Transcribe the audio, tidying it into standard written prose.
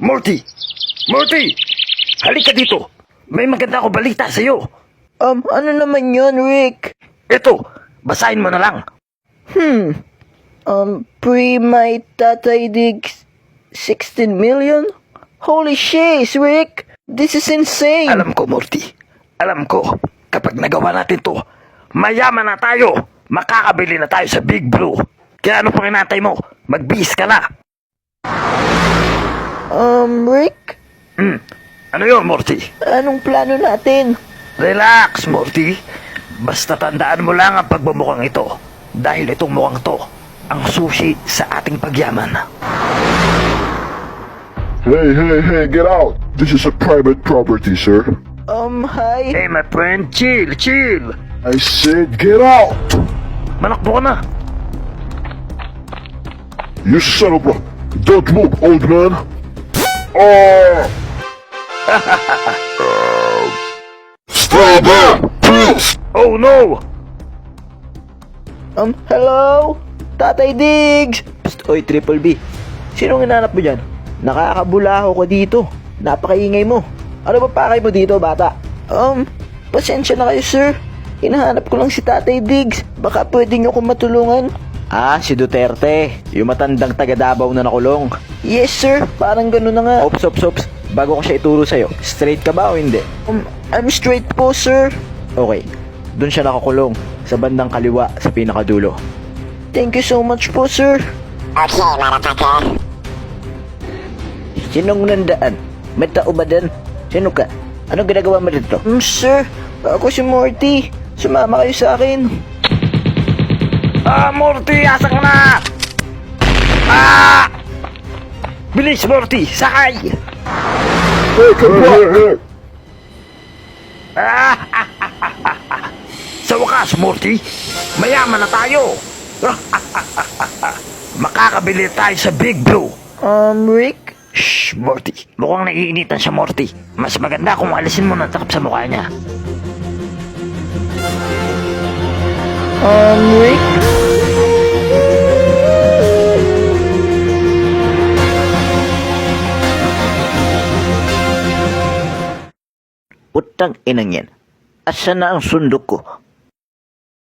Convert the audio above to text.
Morty! Morty! Halika dito! May maganda akong balita sa'yo. Ano naman yun, Rick? Ito, basahin mo na lang. Pre my tatay digs 16 million? Holy shiz, Rick! This is insane! Alam ko, Morty. Alam ko, kapag nagawa natin to, mayaman na tayo. Makakabili na tayo sa Big Blue. Kaya ano pang inatay mo? Magbihis ka na. Rick? Ano yun, Morty? Anong plano natin? Relax, Morty. Basta tandaan mo lang ang pagbumukhang ito. Dahil itong mukhang to, ang susi sa ating pagyaman. Hey, get out! This is a private property, sir. Hi? Hey, my friend, chill. I said get out! Manakbo ka na. You son of a... Don't move, old man! Oh! Stay there, please! Oh no! Hello? Tatay Diggs! Psst, oy, Triple B. Sinong hinanap mo dyan? Nakakabulaho ko dito. Napakaingay mo. Ano ba pakay mo dito, bata? Pasensya na kayo, sir. Hinahanap ko lang si Tatay Diggs. Baka pwede niyo akong matulungan. Si Duterte. Yung matandang taga-Davao na nakulong. Yes, sir. Parang gano'n na nga. Ops. Bago ko siya ituro sa'yo, straight ka ba o hindi? I'm straight po, sir. Okay. Doon siya nakakulong. Sa bandang kaliwa, sa pinakadulo. Thank you so much po, sir. Okay, motherfucker. Sinong nandaan? May tao ba dyan? Sino ka? Anong ginagawa mo dito? Sir, ako si Morty. Sumama kayo sa akin. Morty, asa ka na? Bilis, Morty, sakay! Hey, come back! Sa wakas, Morty, mayaman na tayo. Makakabili tayo sa Big Blue. Rick? Shh, Morty. Mukhang naiinitan siya, Morty. Mas maganda kung alisin mo ng takip sa mukha niya. Rick? Putang inang yan. Asa na ang sundok ko?